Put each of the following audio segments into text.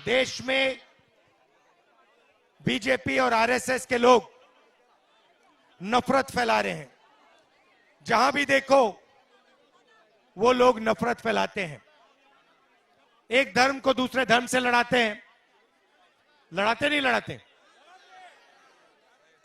देश में बीजेपी और आरएसएस के लोग नफरत फैला रहे हैं। जहां भी देखो वो लोग नफरत फैलाते हैं। एक धर्म को दूसरे धर्म से लड़ाते हैं। लड़ाते नहीं लड़ाते?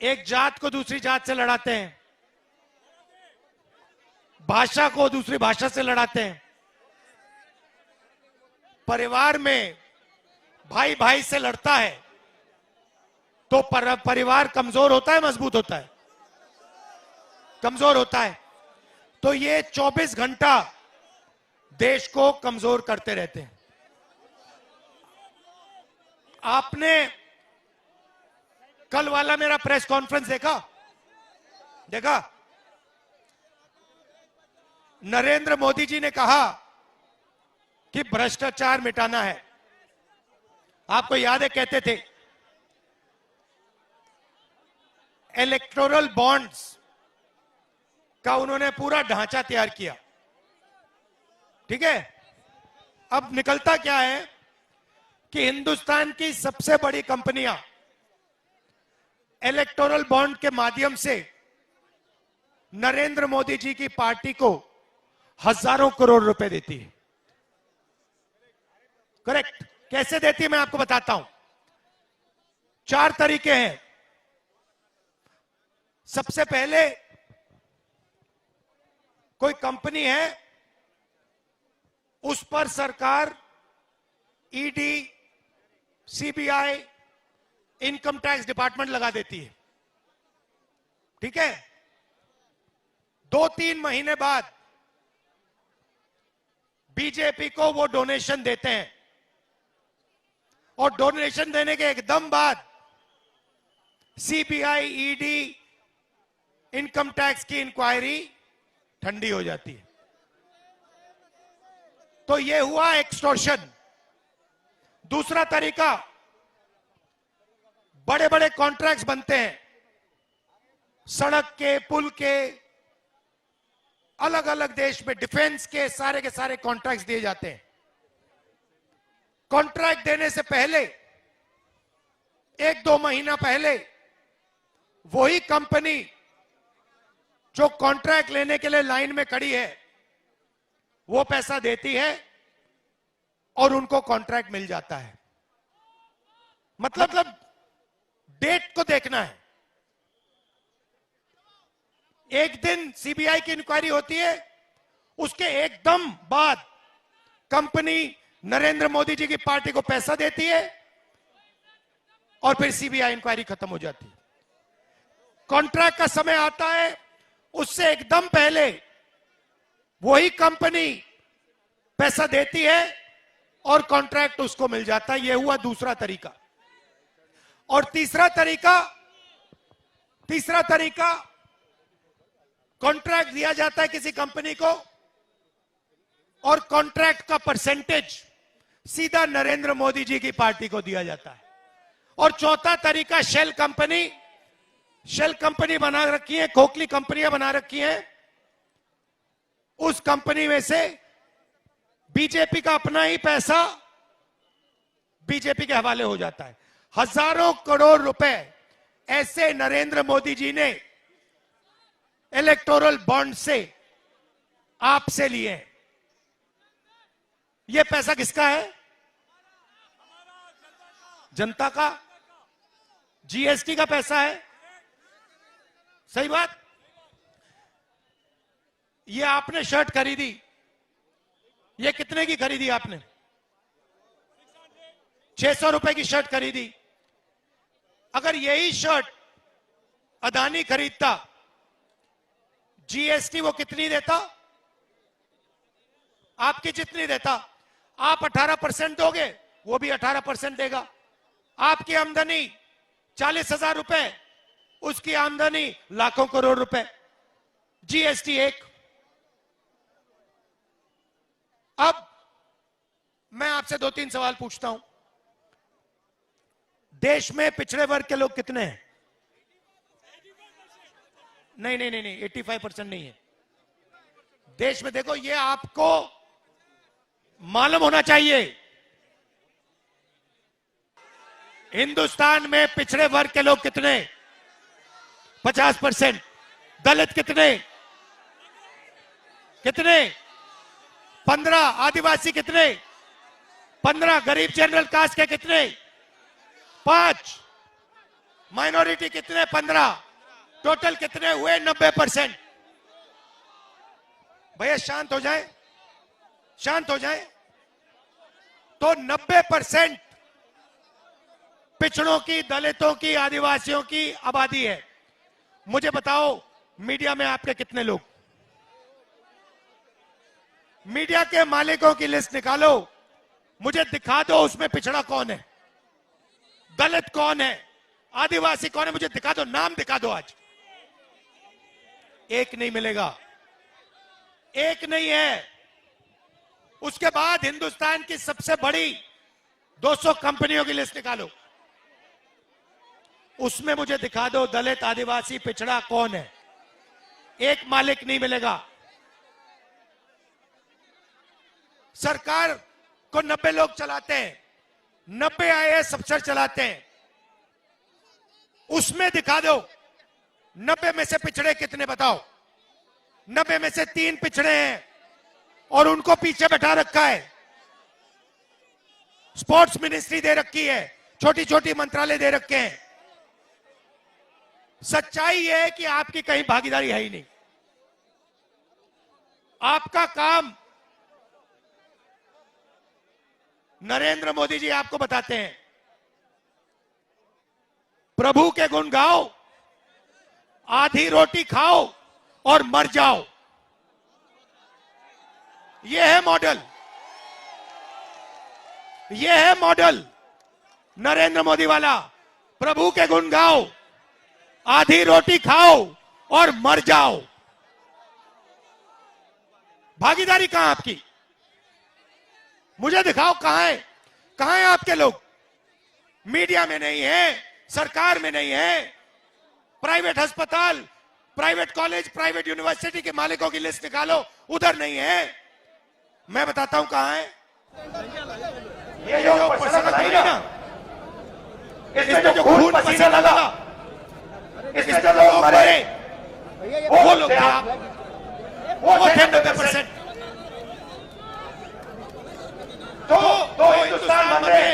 एक जात को दूसरी जात से लड़ाते हैं। भाषा को दूसरी भाषा से लड़ाते हैं। परिवार में भाई भाई से लड़ता है तो परिवार कमजोर होता है, मजबूत होता है? कमजोर होता है। तो ये 24 घंटा देश को कमजोर करते रहते हैं। आपने कल वाला मेरा प्रेस कॉन्फ्रेंस देखा? नरेंद्र मोदी जी ने कहा कि भ्रष्टाचार मिटाना है। आपको याद है, कहते थे इलेक्टोरल बॉन्ड्स का उन्होंने पूरा ढांचा तैयार किया। ठीक है? अब निकलता क्या है कि हिंदुस्तान की सबसे बड़ी कंपनियां इलेक्टोरल बॉन्ड के माध्यम से नरेंद्र मोदी जी की पार्टी को हजारों करोड़ रुपए देती है। करेक्ट? कैसे देती है मैं आपको बताता हूं। 4 तरीके हैं। सबसे पहले, कोई कंपनी है, उस पर सरकार ED, CBI, income tax department लगा देती है। ठीक है? 2-3 महीने बाद बीजेपी को वो डोनेशन देते हैं और डोनेशन देने के एकदम बाद सीबीआई, ईडी, इनकम टैक्स की इंक्वायरी ठंडी हो जाती है। तो ये हुआ एक्सटॉर्शन। दूसरा तरीका, बड़े बड़े कॉन्ट्रैक्ट्स बनते हैं, सड़क के, पुल के, अलग अलग देश में डिफेंस के सारे कॉन्ट्रैक्ट्स दिए जाते हैं। कॉन्ट्रैक्ट देने से पहले 1-2 महीना पहले वही कंपनी जो कॉन्ट्रैक्ट लेने के लिए लाइन में खड़ी है वो पैसा देती है और उनको कॉन्ट्रैक्ट मिल जाता है। मतलब डेट को देखना है। एक दिन सीबीआई की इंक्वायरी होती है, उसके एकदम बाद कंपनी नरेंद्र मोदी जी की पार्टी को पैसा देती है और फिर सीबीआई इंक्वायरी खत्म हो जाती है। कॉन्ट्रैक्ट का समय आता है, उससे एकदम पहले वही कंपनी पैसा देती है और कॉन्ट्रैक्ट उसको मिल जाता है। यह हुआ दूसरा तरीका। और तीसरा तरीका, कॉन्ट्रैक्ट दिया जाता है किसी कंपनी को और कॉन्ट्रैक्ट का परसेंटेज सीधा नरेंद्र मोदी जी की पार्टी को दिया जाता है। और चौथा तरीका, शेल कंपनी बना रखी है, खोखली कंपनियां बना रखी हैं। उस कंपनी में से बीजेपी का अपना ही पैसा बीजेपी के हवाले हो जाता है। हजारों करोड़ रुपए ऐसे नरेंद्र मोदी जी ने इलेक्टोरल बॉन्ड से आपसे लिए। यह पैसा किसका है? जनता का। जीएसटी का पैसा है। सही बात। ये आपने शर्ट खरीदी, ये कितने की खरीदी आपने? 600 रुपए की शर्ट खरीदी। अगर यही शर्ट अदानी खरीदता, जीएसटी वो कितनी देता? आपकी जितनी देता। आप 18% दोगे, वो भी 18% देगा। आपकी आमदनी 40,000 रुपए, उसकी आमदनी लाखों करोड़ रुपए, जीएसटी 1। अब मैं आपसे 2-3 सवाल पूछता हूं। देश में पिछड़े वर्ग के लोग कितने हैं? नहीं, 85% नहीं है। देश में देखो, ये आपको मालूम होना चाहिए। हिंदुस्तान में पिछड़े वर्ग के लोग कितने? 50%। दलित कितने? 15। आदिवासी कितने? 15। गरीब जनरल कास्ट के कितने? 5। माइनॉरिटी कितने? 15। टोटल कितने हुए? 90%। भैया शांत हो जाए, शांत हो जाए। तो 90% पिछड़ों की, दलितों की, आदिवासियों की आबादी है। मुझे बताओ, मीडिया में आपके कितने लोग? मीडिया के मालिकों की लिस्ट निकालो, मुझे दिखा दो उसमें पिछड़ा कौन है, दलित कौन है, आदिवासी कौन है, मुझे दिखा दो, नाम दिखा दो। आज एक नहीं मिलेगा, एक नहीं है। उसके बाद हिंदुस्तान की सबसे बड़ी 200 कंपनियों की लिस्ट निकालो, उसमें मुझे दिखा दो दलित, आदिवासी, पिछड़ा कौन है। एक मालिक नहीं मिलेगा। सरकार को 90 लोग चलाते हैं, 90 आईएएस अफसर चलाते हैं, उसमें दिखा दो 90 में से पिछड़े कितने बताओ। 90 में से 3 पिछड़े हैं और उनको पीछे बैठा रखा है। स्पोर्ट्स मिनिस्ट्री दे रखी है, छोटी छोटी मंत्रालय दे रखे हैं। सच्चाई यह है कि आपकी कहीं भागीदारी है ही नहीं। आपका काम नरेंद्र मोदी जी आपको बताते हैं, प्रभु के गुण गाओ, आधी रोटी खाओ और मर जाओ। यह है मॉडल, यह है मॉडल नरेंद्र मोदी वाला। प्रभु के गुण गाओ, आधी रोटी खाओ और मर जाओ। भागीदारी कहां आपकी? मुझे दिखाओ कहां है, कहां है आपके लोग? मीडिया में नहीं है, सरकार में नहीं है, प्राइवेट अस्पताल, प्राइवेट कॉलेज, प्राइवेट यूनिवर्सिटी के मालिकों की लिस्ट निकालो, उधर नहीं है। मैं बताता हूं कहां है। ये जो पसीना नहीं ना, इसमें जो खून पसीना लगा, इसमें जो लोग मरे, वो लोग थे आप, वो थे 90%। तो हिंदुस्तान बन रहे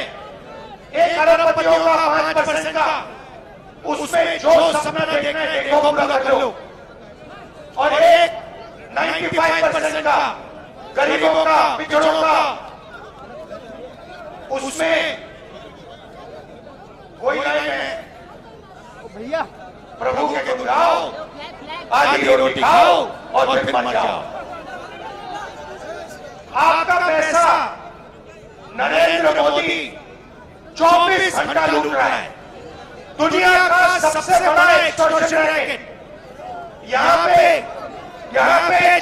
1 अरबपतियों का 5% का, उसमें जो सपना देखना है देखो, पूरा कर लो। और एक 95% का गरीबों का, पिछड़ों का, उसमें कोई नहीं है। भैया प्रभु के गुण गाओ, आधी रोटी खाओ और फिर मर जाओ। आपका पैसा नरेंद्र मोदी 24 घंटा लूट रहा है। दुनिया का सबसे बड़ा एक्सटॉर्शन रैकेट। यहाँ पे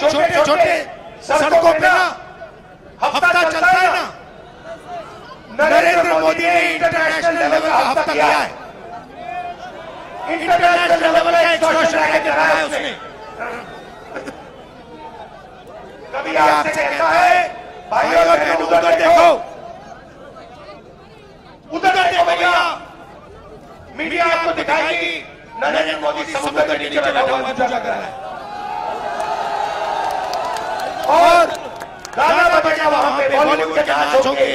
छोटे छोटे सड़कों पे ना हफ्ता चलता है ना, नरेंद्र मोदी ने इंटरनेशनल लेवल का हफ्ता किया है। इंटरनेशनल लेवल का एक्सटॉर्शन रैकेट कराया है उसने। कभी आपसे कहता है भाइयों बहनों उधर देखो, उधर देखो भैया, मीडिया आपको दिखाएगी नरेंद्र मोदी समुद्र के नीचे बैठा हुआ पूजा कर रहा है और गाना बजेगा वहां पे, बॉलीवुड के नाच होंगे।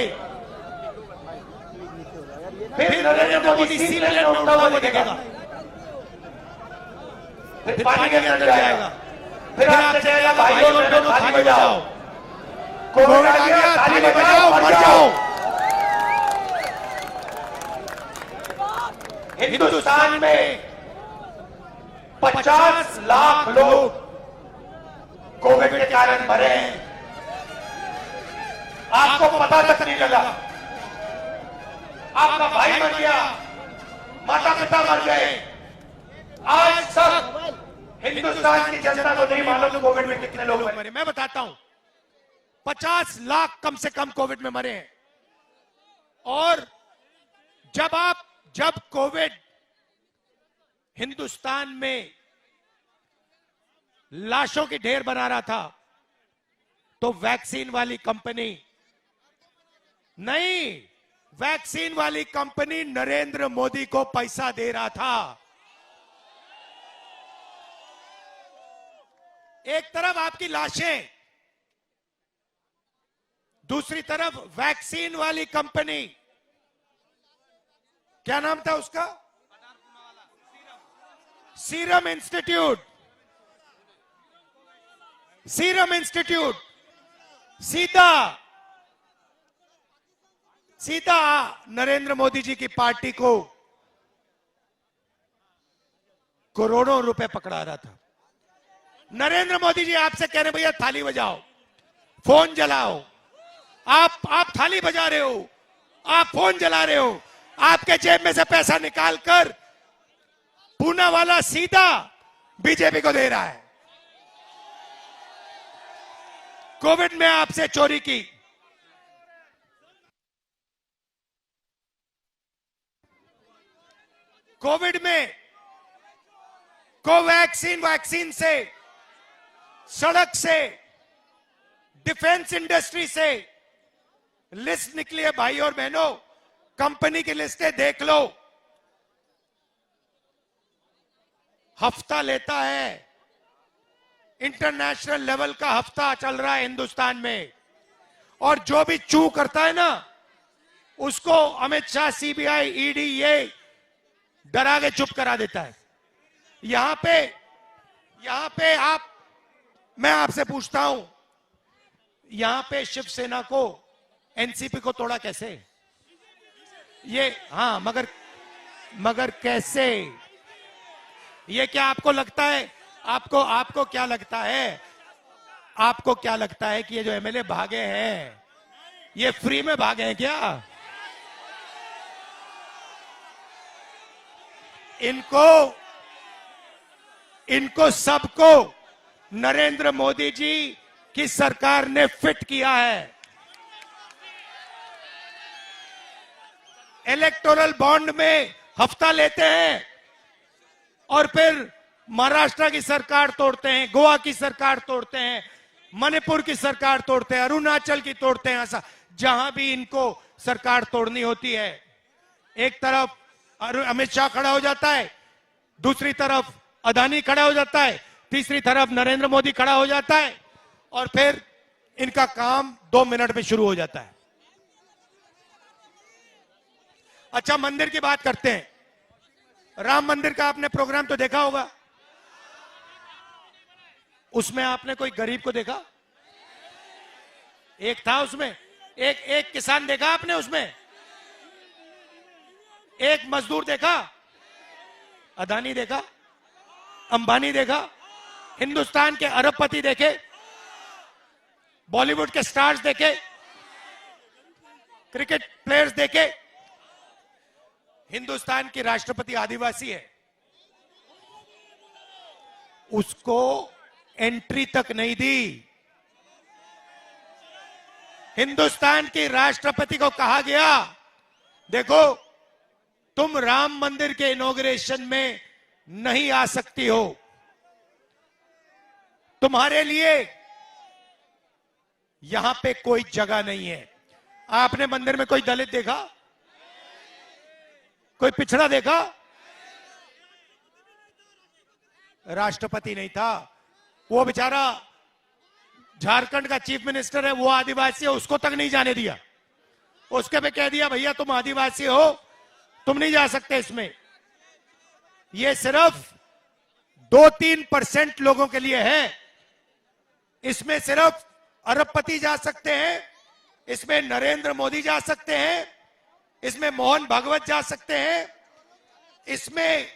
फिर नरेंद्र मोदी सी लेन में उठा हुआ दिखेगा, फिर पानी के अंदर जाएगा, फिर आपसे कहेगा भाइयों बहनों ताली बजाओ, कोविड आ गया ताली बजाओ, मर जाओ। हिंदुस्तान में 50 लाख लोग कोविड के कारण मरे हैं, आपको पता तक नहीं लगा। आपका भाई मर गया, माता पिता मर गए, आज तक हिंदुस्तान की जनता को नहीं मालूम कोविड में कितने लोग मरे। मैं बताता हूं, 50 लाख कम से कम कोविड में मरे हैं। और जब कोविड हिंदुस्तान में लाशों की ढेर बना रहा था, तो वैक्सीन वाली कंपनी नहीं, वैक्सीन वाली कंपनी नरेंद्र मोदी को पैसा दे रहा था। एक तरफ आपकी लाशें, दूसरी तरफ वैक्सीन वाली कंपनी, क्या नाम था उसका, सीरम इंस्टीट्यूट। सीरम इंस्टीट्यूट सीधा सीधा नरेंद्र मोदी जी की पार्टी को करोड़ों रुपए पकड़ा रहा था। नरेंद्र मोदी जी आपसे कह रहे भैया थाली बजाओ, फोन जलाओ। आप थाली बजा रहे हो, आप फोन जला रहे हो, आपके जेब में से पैसा निकालकर पूना वाला सीधा बीजेपी को दे रहा है। कोविड में आपसे चोरी की, कोविड में कोवैक्सीन वैक्सीन से, सड़क से, डिफेंस इंडस्ट्री से लिस्ट निकली है भाई और बहनों। कंपनी की लिस्टें देख लो, हफ्ता लेता है, इंटरनेशनल लेवल का हफ्ता चल रहा है हिंदुस्तान में। और जो भी चू करता है ना, उसको अमित शाह, सीबीआई, ईडी ये डरा के चुप करा देता है। यहां पे मैं आपसे पूछता हूं, यहां पे शिवसेना को, एनसीपी को तोड़ा कैसे? ये हाँ, मगर कैसे? ये क्या आपको लगता है, आपको क्या लगता है, आपको क्या लगता है कि ये जो एमएलए भागे हैं, ये फ्री में भागे हैं क्या? इनको सबको नरेंद्र मोदी जी की सरकार ने फिट किया है। इलेक्टोरल बॉन्ड में हफ्ता लेते हैं और फिर महाराष्ट्र की सरकार तोड़ते हैं, गोवा की सरकार तोड़ते हैं, मणिपुर की सरकार तोड़ते हैं, अरुणाचल की तोड़ते हैं। ऐसा जहां भी इनको सरकार तोड़नी होती है, एक तरफ अमित शाह खड़ा हो जाता है, दूसरी तरफ अदानी खड़ा हो जाता है, तीसरी तरफ नरेंद्र मोदी खड़ा हो जाता है, और फिर इनका काम 2 मिनट में शुरू हो जाता है। अच्छा, मंदिर की बात करते हैं। राम मंदिर का आपने प्रोग्राम तो देखा होगा, उसमें आपने कोई गरीब को देखा? एक था उसमें, एक किसान देखा आपने उसमें? एक मजदूर देखा? अदानी देखा? अंबानी देखा? हिंदुस्तान के अरबपति देखे? बॉलीवुड के स्टार्स देखे? क्रिकेट प्लेयर्स देखे? हिंदुस्तान की राष्ट्रपति आदिवासी है, उसको एंट्री तक नहीं दी। हिंदुस्तान के राष्ट्रपति को कहा गया, देखो तुम राम मंदिर के इनॉग्रेशन में नहीं आ सकती हो, तुम्हारे लिए यहां पे कोई जगह नहीं है। आपने मंदिर में कोई दलित देखा? कोई पिछड़ा देखा? राष्ट्रपति नहीं था, वो बेचारा झारखंड का चीफ मिनिस्टर है, वो आदिवासी है, उसको तक नहीं जाने दिया। उसके पे कह दिया भैया तुम आदिवासी हो, तुम नहीं जा सकते इसमें। ये सिर्फ 2-3% लोगों के लिए है। इसमें सिर्फ अरबपति जा सकते हैं, इसमें नरेंद्र मोदी जा सकते हैं, इसमें मोहन भागवत जा सकते हैं, इसमें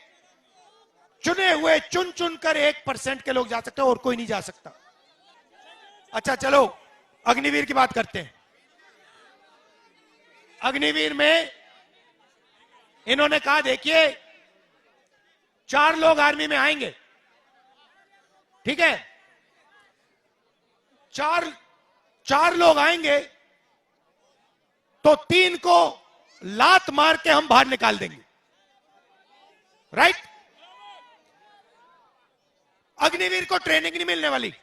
चुने हुए चुन कर 1% के लोग जा सकते हैं, और कोई नहीं जा सकता। अच्छा चलो अग्निवीर की बात करते हैं। अग्निवीर में इन्होंने कहा देखिए 4 लोग आर्मी में आएंगे, ठीक है, 4 लोग आएंगे तो 3 को लात मार के हम बाहर निकाल देंगे, राइट? अग्निवीर को ट्रेनिंग नहीं मिलने वाली,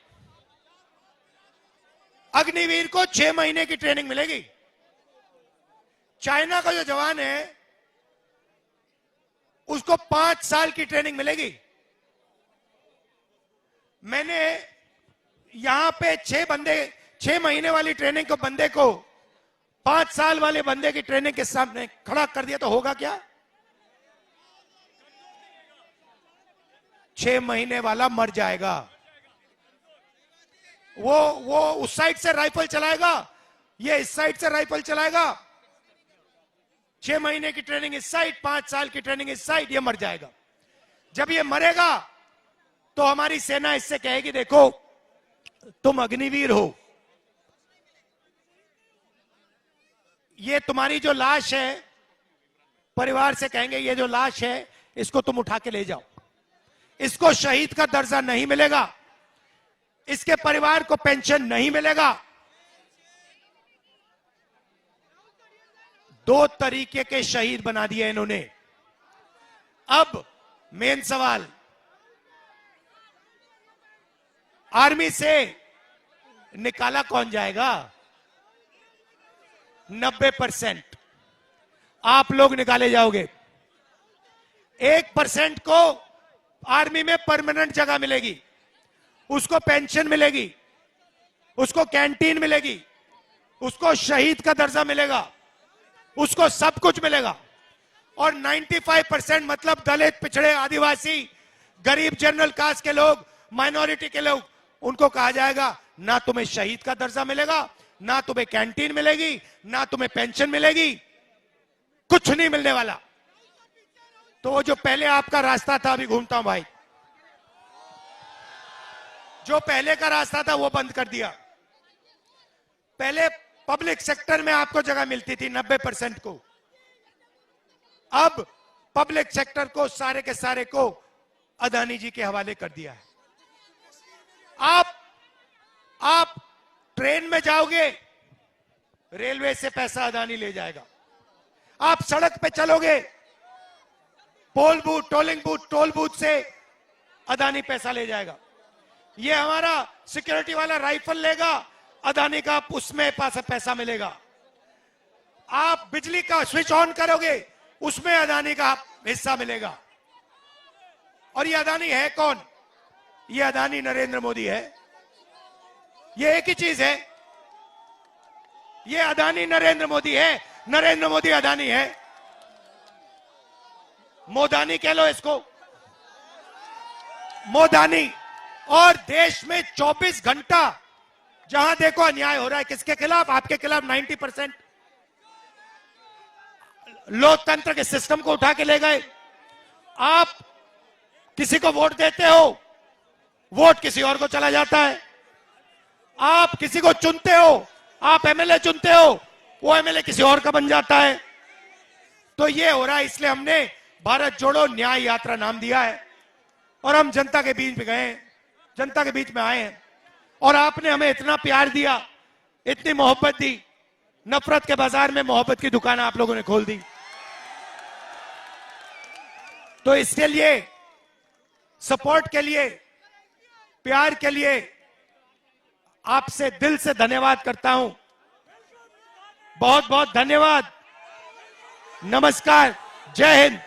अग्निवीर को 6 महीने की ट्रेनिंग मिलेगी। चाइना का जो जवान है उसको 5 साल की ट्रेनिंग मिलेगी। मैंने यहां पे 6 महीने वाली ट्रेनिंग को बंदे को 5 साल वाले बंदे की ट्रेनिंग के सामने खड़ा कर दिया तो होगा क्या? 6 महीने वाला मर जाएगा। वो उस साइड से राइफल चलाएगा, ये इस साइड से राइफल चलाएगा। 6 महीने की ट्रेनिंग इस साइड, 5 साल की ट्रेनिंग इस साइड, ये मर जाएगा। जब ये मरेगा तो हमारी सेना इससे कहेगी देखो तुम अग्निवीर हो, ये तुम्हारी जो लाश है, परिवार से कहेंगे ये जो लाश है इसको तुम उठा के ले जाओ। इसको शहीद का दर्जा नहीं मिलेगा, इसके परिवार को पेंशन नहीं मिलेगा। 2 तरीके के शहीद बना दिए इन्होंने। अब मेन सवाल, आर्मी से निकाला कौन जाएगा? 90% आप लोग निकाले जाओगे। 1% को आर्मी में परमानेंट जगह मिलेगी, उसको पेंशन मिलेगी, उसको कैंटीन मिलेगी, उसको शहीद का दर्जा मिलेगा, उसको सब कुछ मिलेगा। और 95% मतलब दलित, पिछड़े, आदिवासी, गरीब, जनरल कास्ट के लोग, माइनॉरिटी के लोग, उनको कहा जाएगा ना तुम्हें शहीद का दर्जा मिलेगा, ना तुम्हें कैंटीन मिलेगी, ना तुम्हें पेंशन मिलेगी, कुछ नहीं मिलने वाला। तो वो जो पहले आपका रास्ता था, अभी घूमता हूं भाई, जो पहले का रास्ता था वो बंद कर दिया। पहले पब्लिक सेक्टर में आपको जगह मिलती थी 90% को, अब पब्लिक सेक्टर को सारे के सारे को अदानी जी के हवाले कर दिया है। आप ट्रेन में जाओगे, रेलवे से पैसा अदानी ले जाएगा। आप सड़क पे चलोगे, pole booth, tolling booth, toll booth से अदानी पैसा ले जाएगा। ये हमारा सिक्योरिटी वाला राइफल लेगा, अदानी का उसमें पैसा मिलेगा। आप बिजली का स्विच ऑन करोगे, उसमें अदानी का हिस्सा मिलेगा। और ये अदानी है कौन? ये अदानी नरेंद्र मोदी है। ये एक ही चीज है, ये अदानी नरेंद्र मोदी है, नरेंद्र मोदी अदानी है। मोदानी कह लो इसको, मोदानी। और देश में 24 घंटा जहां देखो अन्याय हो रहा है। किसके खिलाफ? आपके खिलाफ। 90% लोकतंत्र के सिस्टम को उठा के ले गए। आप किसी को वोट देते हो, वोट किसी और को चला जाता है। आप किसी को चुनते हो, आप एमएलए चुनते हो, वो एमएलए किसी और का बन जाता है। तो ये हो रहा है, इसलिए हमने भारत जोड़ो न्याय यात्रा नाम दिया है। और हम जनता के बीच में गए, जनता के बीच में आए हैं। और आपने हमें इतना प्यार दिया, इतनी मोहब्बत दी, नफरत के बाजार में मोहब्बत की दुकान आप लोगों ने खोल दी। तो इसके लिए, सपोर्ट के लिए, प्यार के लिए आपसे दिल से धन्यवाद करता हूं। बहुत बहुत धन्यवाद। नमस्कार, जय हिंद।